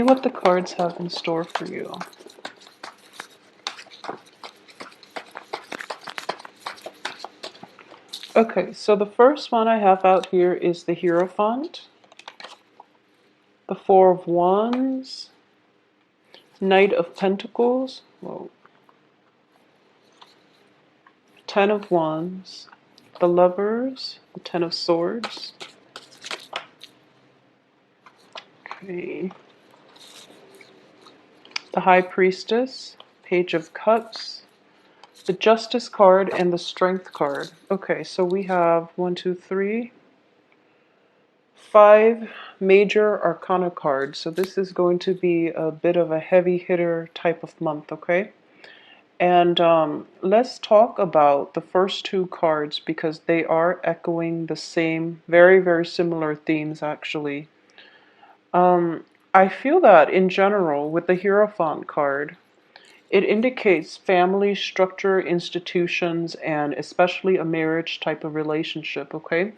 See what the cards have in store for you. Okay, so the first one I have out here is the Hierophant, the Four of Wands, Knight of Pentacles, whoa, Ten of Wands, the Lovers, the Ten of Swords. Okay. The High Priestess, Page of Cups, the Justice card, and the Strength card. Okay, so we have 5 major arcana cards. So this is going to be a bit of a heavy hitter type of month, okay? And let's talk about the first 2 cards because they are echoing the same, very, very similar themes actually. I feel that in general with the Hierophant card, it indicates family structure, institutions, and especially a marriage type of relationship, okay?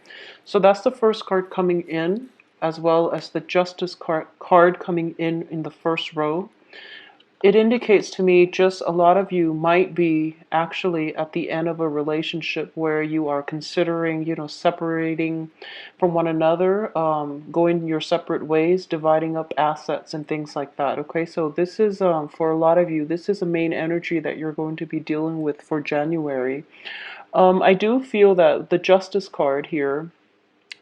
So that's the first card coming in, as well as the Justice card coming in the first row. It indicates to me just a lot of you might be actually at the end of a relationship where you are considering, separating from one another, going your separate ways, dividing up assets and things like that. Okay, so this is, for a lot of you, this is a main energy that you're going to be dealing with for January. I do feel that the Justice card here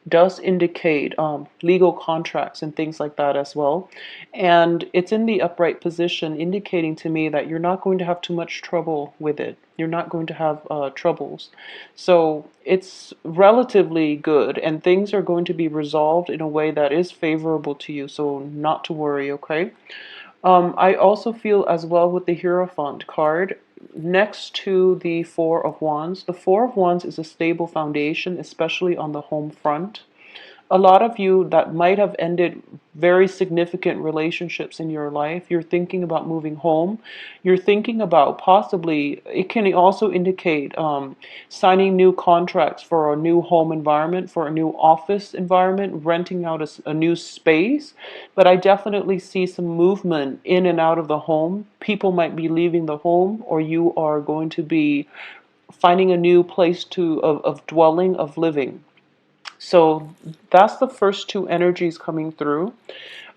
does indicate legal contracts and things like that as well. And it's in the upright position, indicating to me that you're not going to have too much trouble with it. You're not going to have troubles. So it's relatively good, and things are going to be resolved in a way that is favorable to you. So not to worry, okay? I also feel as well with the Hierophant card, next to the Four of Wands. The Four of Wands is a stable foundation, especially on the home front. A lot of you that might have ended very significant relationships in your life, you're thinking about moving home. You're thinking about possibly, it can also indicate signing new contracts for a new home environment, for a new office environment, renting out a new space. But I definitely see some movement in and out of the home. People might be leaving the home, or you are going to be finding a new place of dwelling, of living. So that's the first 2 energies coming through.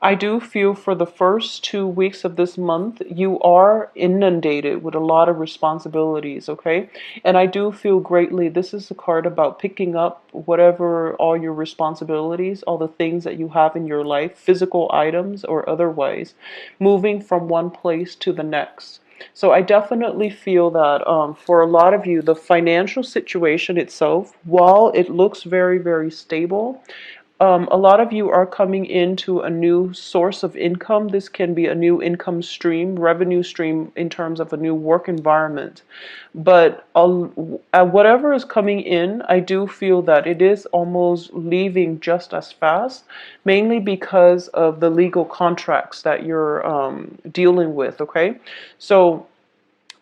I do feel for the first 2 weeks of this month, you are inundated with a lot of responsibilities, okay? And I do feel greatly, this is a card about picking up whatever, all your responsibilities, all the things that you have in your life, physical items or otherwise, moving from one place to the next. So I definitely feel that for a lot of you, the financial situation itself, while it looks very, very stable, a lot of you are coming into a new source of income. This can be a new income stream, revenue stream in terms of a new work environment. But whatever is coming in, I do feel that it is almost leaving just as fast, mainly because of the legal contracts that you're dealing with, okay? So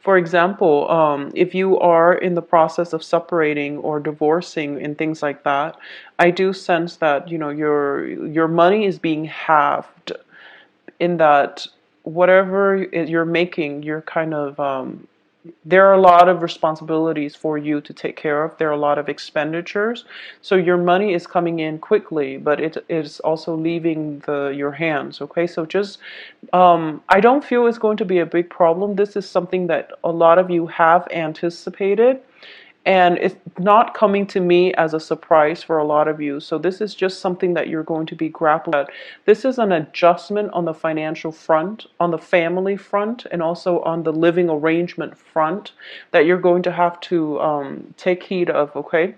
for example, if you are in the process of separating or divorcing and things like that, I do sense that your money is being halved in that whatever you're making, you're kind of there are a lot of responsibilities for you to take care of. There are a lot of expenditures. So your money is coming in quickly, but it is also leaving your hands. Okay, so just I don't feel it's going to be a big problem. This is something that a lot of you have anticipated. And it's not coming to me as a surprise for a lot of you. So this is just something that you're going to be grappling with. This is an adjustment on the financial front, on the family front, and also on the living arrangement front that you're going to have to take heed of, okay?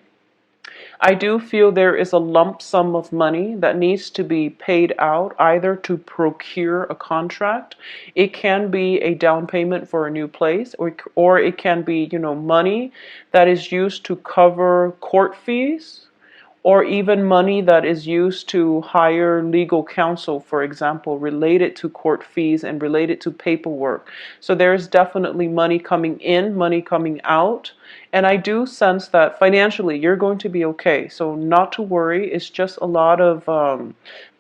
I do feel there is a lump sum of money that needs to be paid out either to procure a contract. It can be a down payment for a new place, or it can be, money that is used to cover court fees, or even money that is used to hire legal counsel, for example, related to court fees and related to paperwork. So there's definitely money coming in, money coming out. And I do sense that financially you're going to be okay. So not to worry. It's just a lot of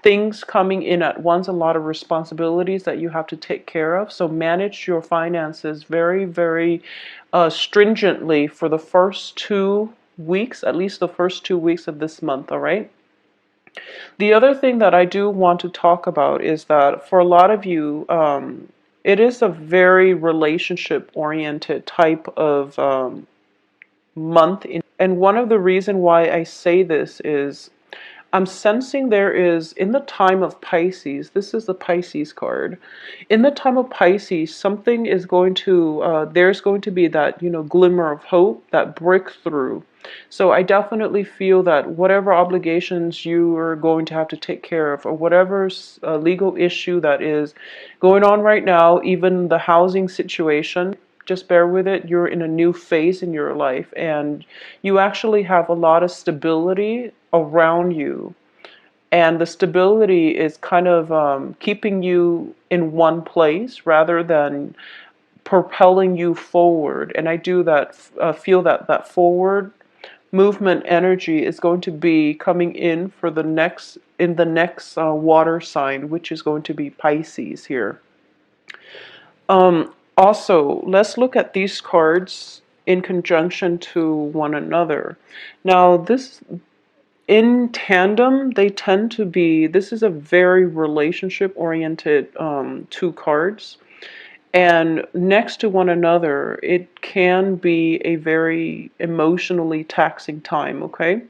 things coming in at once, a lot of responsibilities that you have to take care of. So manage your finances very, very stringently for the first 2 weeks, at least the first 2 weeks of this month, all right? The other thing that I do want to talk about is that for a lot of you, it is a very relationship oriented type of month. And one of the reason why I say this is I'm sensing there is, in the time of Pisces, this is the Pisces card. In the time of Pisces, something is going to, there's going to be that, glimmer of hope, that breakthrough. So I definitely feel that whatever obligations you are going to have to take care of, or whatever legal issue that is going on right now, even the housing situation, just bear with it. You're in a new phase in your life, and you actually have a lot of stability around you. And the stability is kind of keeping you in one place rather than propelling you forward. And I do that, feel that that forward movement energy is going to be coming in for the next water sign, which is going to be Pisces here. Also, let's look at these cards in conjunction to one another. Now, this in tandem, they tend to be, this is a very relationship oriented two cards. And next to one another, it can be a very emotionally taxing time, okay?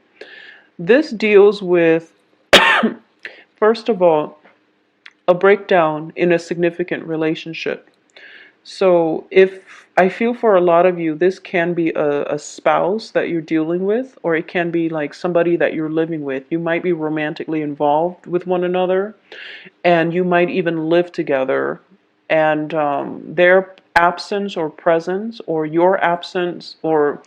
This deals with, first of all, a breakdown in a significant relationship. So if I feel for a lot of you, this can be a spouse that you're dealing with, or it can be like somebody that you're living with. You might be romantically involved with one another, and you might even live together. And their absence or presence, or your absence, or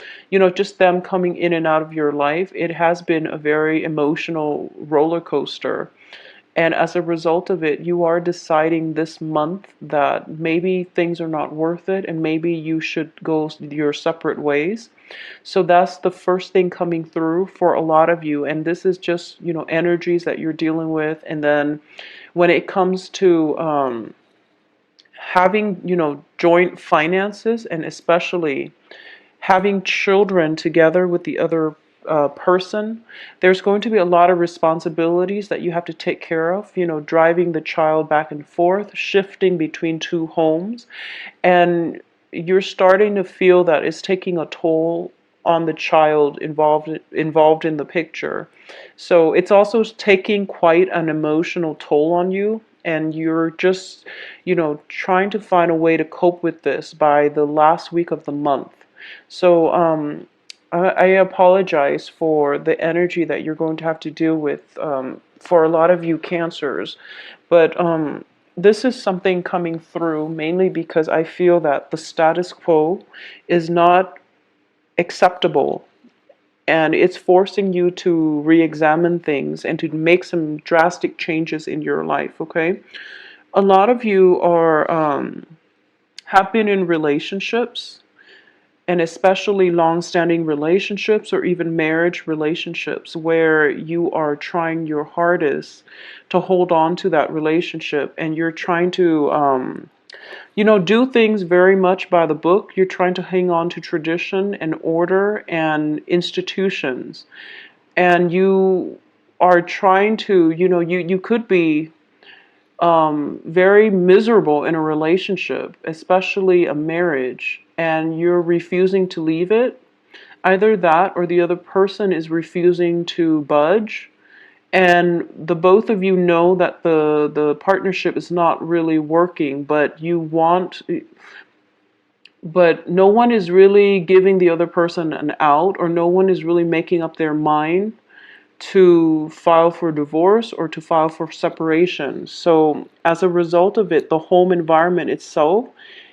just them coming in and out of your life, it has been a very emotional roller coaster. And as a result of it, you are deciding this month that maybe things are not worth it and maybe you should go your separate ways. So that's the first thing coming through for a lot of you. And this is just, energies that you're dealing with. And then when it comes to having, joint finances, and especially having children together with the other person, there's going to be a lot of responsibilities that you have to take care of, driving the child back and forth, shifting between two homes, and you're starting to feel that it's taking a toll on the child involved in the picture. So it's also taking quite an emotional toll on you, and you're just, trying to find a way to cope with this by the last week of the month. So I apologize for the energy that you're going to have to deal with for a lot of you cancers, but this is something coming through mainly because I feel that the status quo is not acceptable, and it's forcing you to re-examine things and to make some drastic changes in your life, okay? A lot of you are have been in relationships, and especially long-standing relationships or even marriage relationships where you are trying your hardest to hold on to that relationship, and you're trying to do things very much by the book. You're trying to hang on to tradition and order and institutions, and you are trying to, you could be very miserable in a relationship, especially a marriage, and you're refusing to leave it. Either that or the other person is refusing to budge. And the both of you know that the partnership is not really working, but no one is really giving the other person an out, or no one is really making up their mind to file for divorce or to file for separation. So as a result of it, the home environment itself,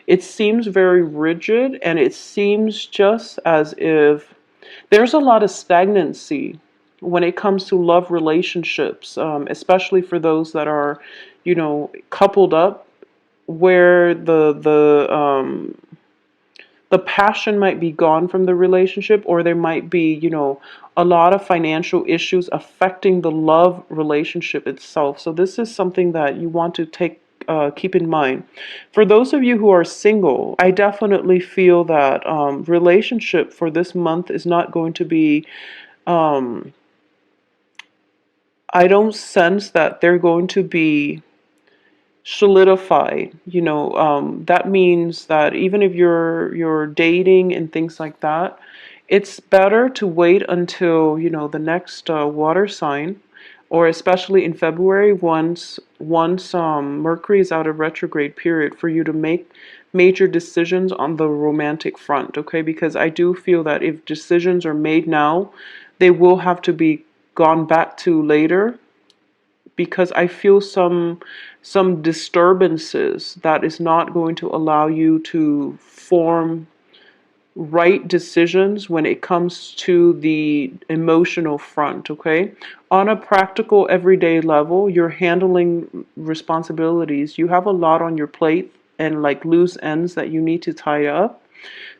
it seems very rigid, and it seems just as if there's a lot of stagnancy when it comes to love relationships, especially for those that are, coupled up, where the the passion might be gone from the relationship, or there might be, a lot of financial issues affecting the love relationship itself. So this is something that you want to keep in mind. For those of you who are single, I definitely feel that relationship for this month is not going to be. Um, I don't sense that they're going to be solidified. That means that even if you're dating and things like that, it's better to wait until the next water sign, or especially in February, once Mercury is out of retrograde period, for you to make major decisions on the romantic front. Okay, because I do feel that if decisions are made now, they will have to be gone back to later, because I feel some disturbances that is not going to allow you to form right decisions when it comes to the emotional front. Okay, on a practical everyday level, you're handling responsibilities. You have a lot on your plate and like loose ends that you need to tie up.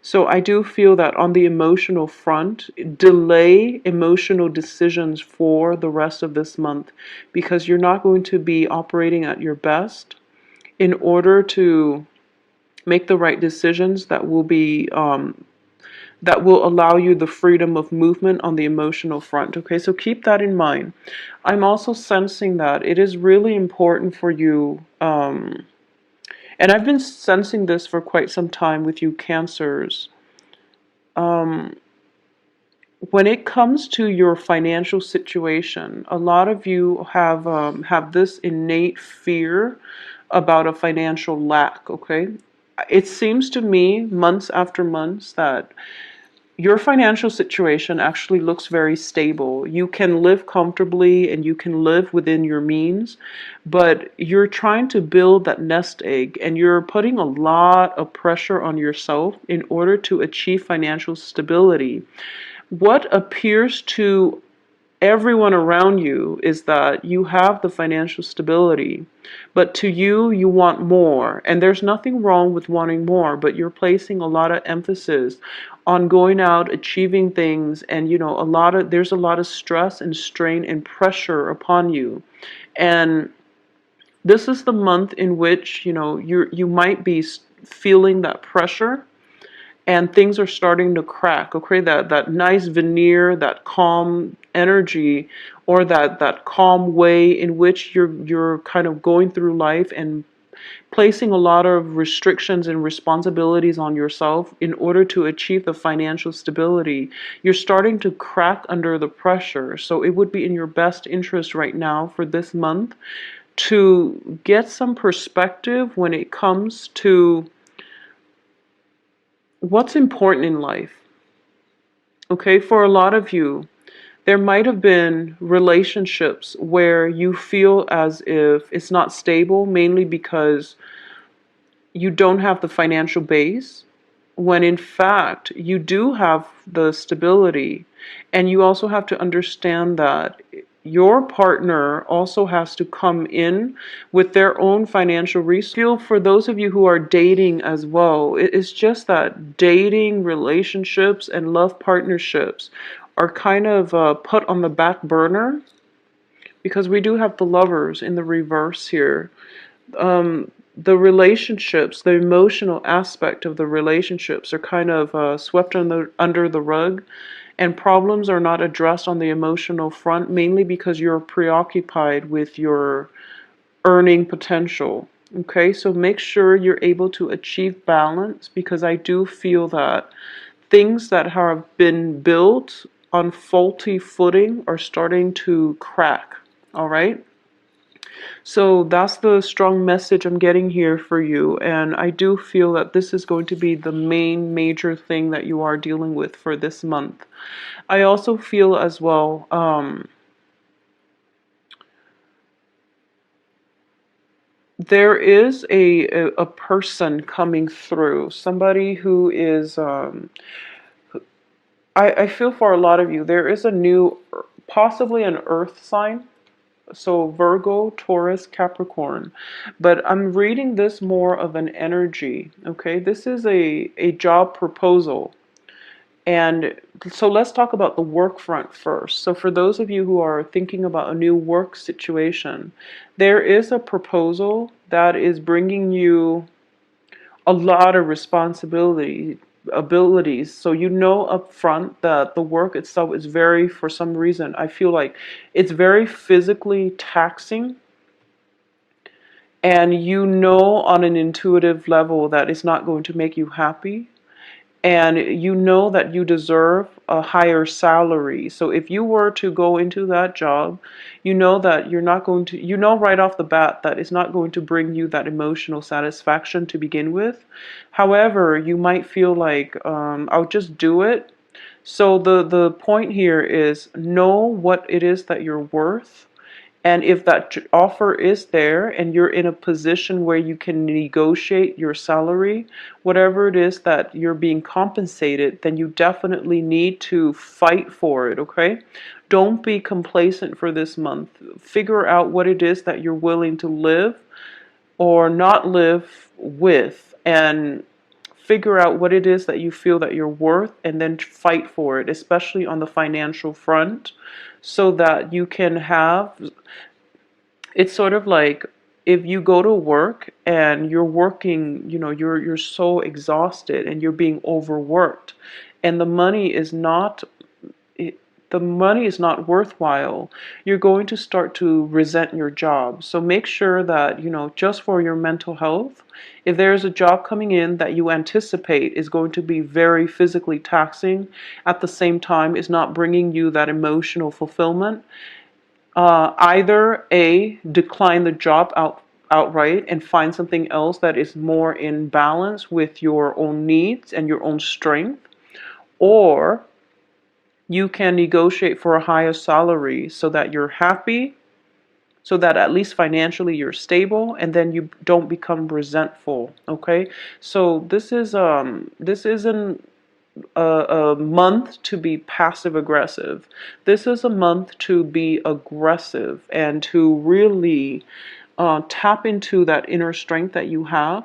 So I do feel that on the emotional front, delay emotional decisions for the rest of this month, because you're not going to be operating at your best in order to make the right decisions that will allow you the freedom of movement on the emotional front. Okay, so keep that in mind. I'm also sensing that it is really important for you, and I've been sensing this for quite some time with you Cancers. Um, when it comes to your financial situation, a lot of you have this innate fear about a financial lack. Okay, it seems to me months after months that your financial situation actually looks very stable. You can live comfortably and you can live within your means, but you're trying to build that nest egg and you're putting a lot of pressure on yourself in order to achieve financial stability. What appears to everyone around you is that you have the financial stability, but to you, you want more. And there's nothing wrong with wanting more, but you're placing a lot of emphasis on going out, achieving things, and there's a lot of stress and strain and pressure upon you. And this is the month in which, you might be feeling that pressure, and things are starting to crack. Okay, that nice veneer, that calm energy, or that calm way in which you're kind of going through life and placing a lot of restrictions and responsibilities on yourself in order to achieve the financial stability, you're starting to crack under the pressure. So it would be in your best interest right now for this month to get some perspective when it comes to what's important in life. Okay, for a lot of you, there might have been relationships where you feel as if it's not stable, mainly because you don't have the financial base, when in fact you do have the stability. And you also have to understand that your partner also has to come in with their own financial resources. For those of you who are dating as well, it's just that dating relationships and love partnerships are kind of put on the back burner, because we do have the lovers in the reverse here. The relationships, the emotional aspect of the relationships are kind of swept under the rug, and problems are not addressed on the emotional front, mainly because you're preoccupied with your earning potential. Okay, so make sure you're able to achieve balance, because I do feel that things that have been built on faulty footing are starting to crack. All right. So that's the strong message I'm getting here for you. And I do feel that this is going to be the main major thing that you are dealing with for this month. I also feel as well, there is a person coming through, somebody who is, I feel for a lot of you, there is a new, possibly an earth sign. So Virgo, Taurus, Capricorn. But I'm reading this more of an energy, okay? This is a job proposal. And so let's talk about the work front first. So for those of you who are thinking about a new work situation, there is a proposal that is bringing you a lot of responsibility abilities. So you know up front that the work itself is very, for some reason, I feel like it's very physically taxing, and you know on an intuitive level that it's not going to make you happy, and you know that you deserve a higher salary. So if you were to go into that job, you know that you're not going to, you know right off the bat that it's not going to bring you that emotional satisfaction to begin with. However, you might feel like, I'll just do it. So the point here is know what it is that you're worth, and if that offer is there and you're in a position where you can negotiate your salary, whatever it is that you're being compensated, then you definitely need to fight for it, okay? Don't be complacent for this month. Figure out what it is that you're willing to live or not live with, and figure out what it is that you feel that you're worth, and then fight for it, especially on the financial front, so that you can have, it's sort of like if you go to work and you're working, you're so exhausted and you're being overworked, and the money is not worthwhile, you're going to start to resent your job. So make sure that, just for your mental health, if there's a job coming in that you anticipate is going to be very physically taxing, at the same time is not bringing you that emotional fulfillment, either A, decline the job outright and find something else that is more in balance with your own needs and your own strength, or you can negotiate for a higher salary so that you're happy, so that at least financially you're stable, and then you don't become resentful. Okay, so this isn't a month to be passive aggressive. This is a month to be aggressive and to really tap into that inner strength that you have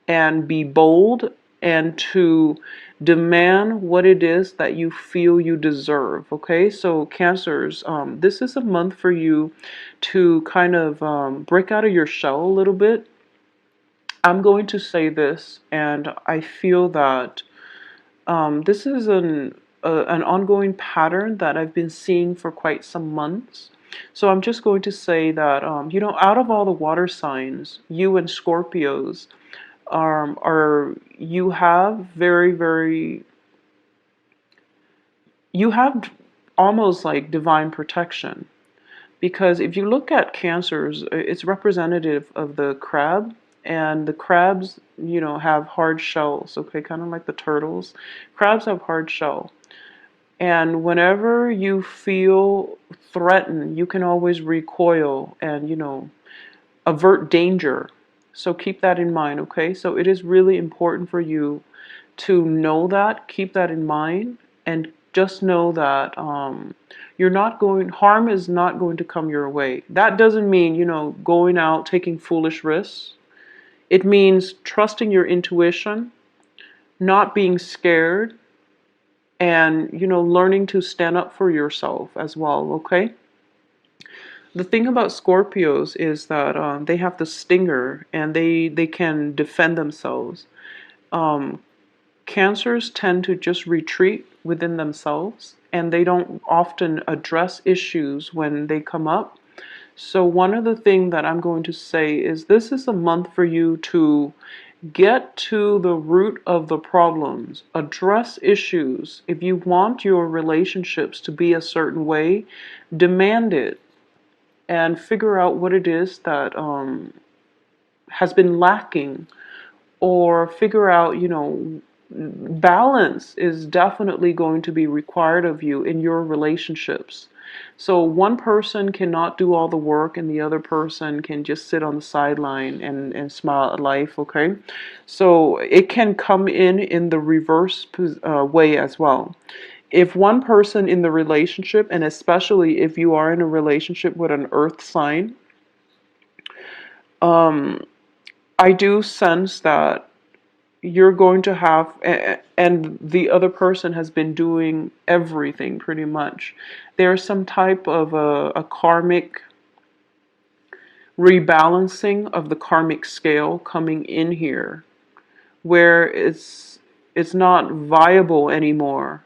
and be bold, and to demand what it is that you feel you deserve. Okay, so Cancers, this is a month for you to kind of break out of your shell a little bit. I'm going to say this, and I feel that this is an ongoing pattern that I've been seeing for quite some months. So I'm just going to say that, out of all the water signs, you and Scorpios are you have very, very, you have almost like divine protection. Because if you look at Cancers, it's representative of the crab, and the crabs, have hard shells, okay, kind of like the turtles. Crabs have hard shell. And whenever you feel threatened, you can always recoil and, avert danger. So keep that in mind, okay? So it is really important for you to know that, keep that in mind, and just know that harm is not going to come your way. That doesn't mean, going out taking foolish risks. It means trusting your intuition, not being scared, and, learning to stand up for yourself as well, okay? The thing about Scorpios is that they have the stinger, and they can defend themselves. Um, Cancers tend to just retreat within themselves, and they don't often address issues when they come up. So one of the things that I'm going to say is this is a month for you to get to the root of the problems, address issues. If you want your relationships to be a certain way, demand it, and figure out what it is that has been lacking, or figure out, balance is definitely going to be required of you in your relationships. So one person cannot do all the work and the other person can just sit on the sideline and smile at life, okay? So it can come in the reverse way as well. If one person in the relationship, and especially if you are in a relationship with an earth sign, I do sense that you're going to have, and the other person has been doing everything pretty much. There's some type of a karmic rebalancing of the karmic scale coming in here, where it's not viable anymore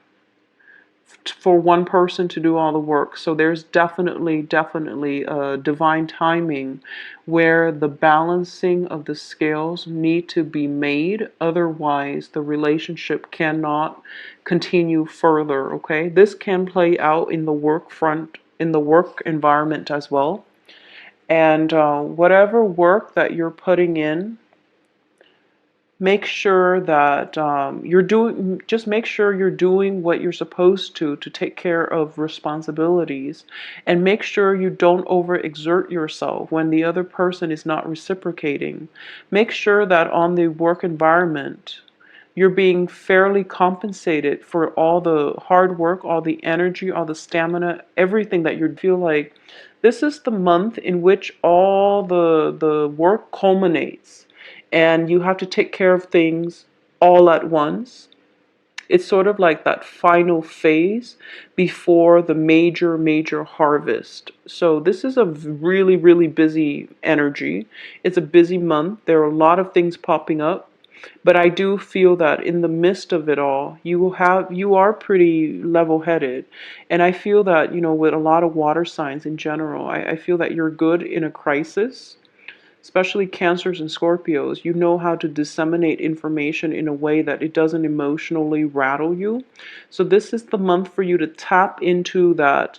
for one person to do all the work. So there's definitely a divine timing where the balancing of the scales need to be made. Otherwise, the relationship cannot continue further. Okay, this can play out in the work front, in the work environment as well. And whatever work that you're putting in, make sure that you're doing, just make sure you're doing what you're supposed to take care of responsibilities, and make sure you don't overexert yourself when the other person is not reciprocating. Make sure that on the work environment you're being fairly compensated for all the hard work, all the energy, all the stamina, everything that you feel like this is the month in which all the work culminates, and you have to take care of things all at once. It's sort of like that final phase before the major harvest. So this is a really busy energy. It's a busy month. There are a lot of things popping up. But I do feel that in the midst of it all, you are pretty level-headed. And I feel that, with a lot of water signs in general, I feel that you're good in a crisis, especially Cancers and Scorpios. You know how to disseminate information in a way that it doesn't emotionally rattle you. So this is the month for you to tap into that,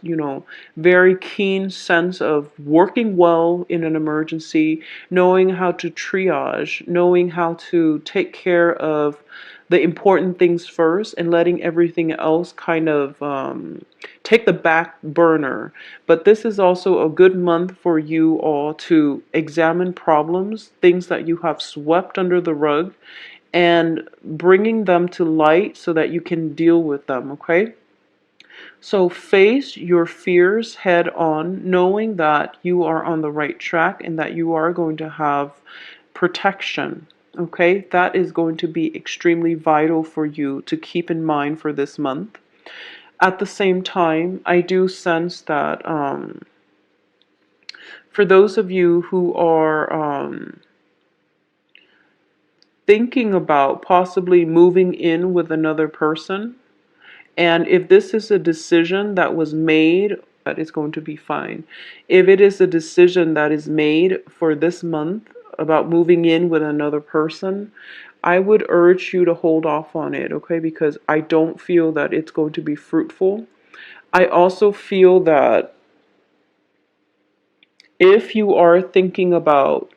very keen sense of working well in an emergency, knowing how to triage, knowing how to take care of the important things first and letting everything else kind of take the back burner. But this is also a good month for you all to examine problems, things that you have swept under the rug, and bringing them to light so that you can deal with them, okay? So face your fears head on, knowing that you are on the right track and that you are going to have protection. Okay, that is going to be extremely vital for you to keep in mind for this month. At the same time, I do sense that for those of you who are thinking about possibly moving in with another person, and if this is a decision that was made, that is going to be fine. If it is a decision that is made for this month about moving in with another person, I would urge you to hold off on it, okay? Because I don't feel that it's going to be fruitful. I also feel that if you are thinking about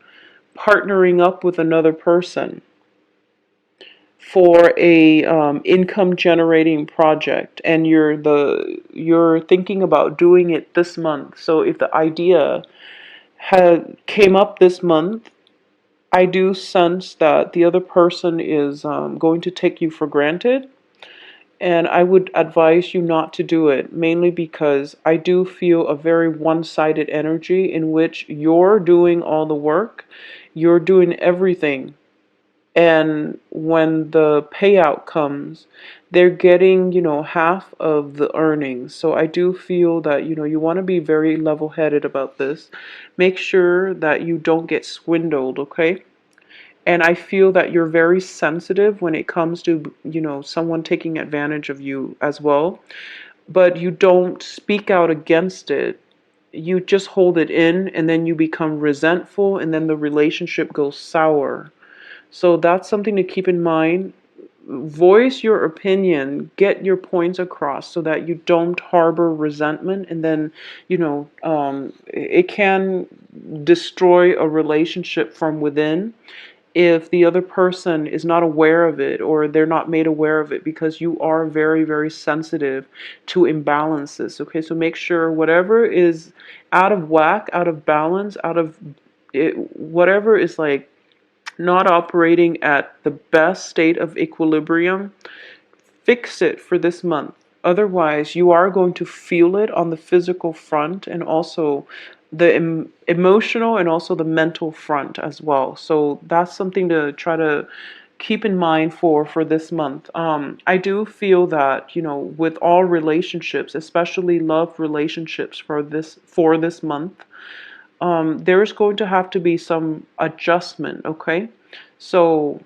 partnering up with another person for a income generating project, and you're thinking about doing it this month, so if the idea had came up this month, I do sense that the other person is going to take you for granted, and I would advise you not to do it, mainly because I do feel a very one-sided energy in which you're doing all the work, you're doing everything, and when the payout comes, they're getting, half of the earnings. So I do feel that, you want to be very level-headed about this. Make sure that you don't get swindled, okay? And I feel that you're very sensitive when it comes to, someone taking advantage of you as well. But you don't speak out against it. You just hold it in, and then you become resentful, and then the relationship goes sour. So that's something to keep in mind. Voice your opinion, get your points across so that you don't harbor resentment, and then, it can destroy a relationship from within if the other person is not aware of it, or they're not made aware of it, because you are very sensitive to imbalances. Okay, so make sure whatever is out of whack, out of balance, out of it, whatever is like not operating at the best state of equilibrium, fix it for this month. Otherwise, you are going to feel it on the physical front and also the emotional and also the mental front as well. So that's something to try to keep in mind for this month. I do feel that, with all relationships, especially love relationships for this month, there's going to have to be some adjustment, okay? So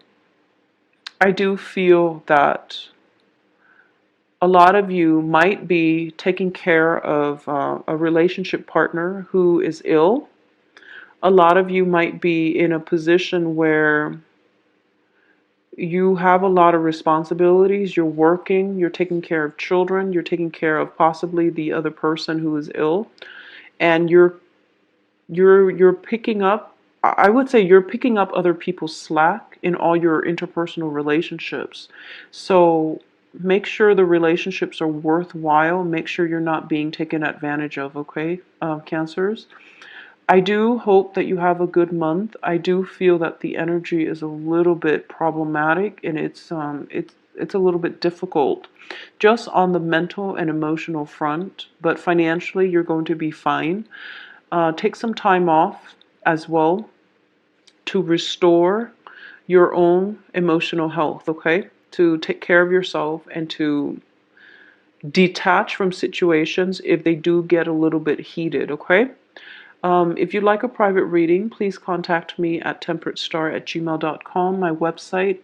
I do feel that a lot of you might be taking care of a relationship partner who is ill. A lot of you might be in a position where you have a lot of responsibilities. You're working, you're taking care of children, you're taking care of possibly the other person who is ill, and you're picking up, I would say you're picking up other people's slack in all your interpersonal relationships. So make sure the relationships are worthwhile. Make sure you're not being taken advantage of, okay, Cancers? I do hope that you have a good month. I do feel that the energy is a little bit problematic, and it's a little bit difficult just on the mental and emotional front, but financially you're going to be fine. Take some time off as well to restore your own emotional health, okay? To take care of yourself and to detach from situations if they do get a little bit heated, okay? If you'd like a private reading, please contact me at temperatestar@gmail.com. My website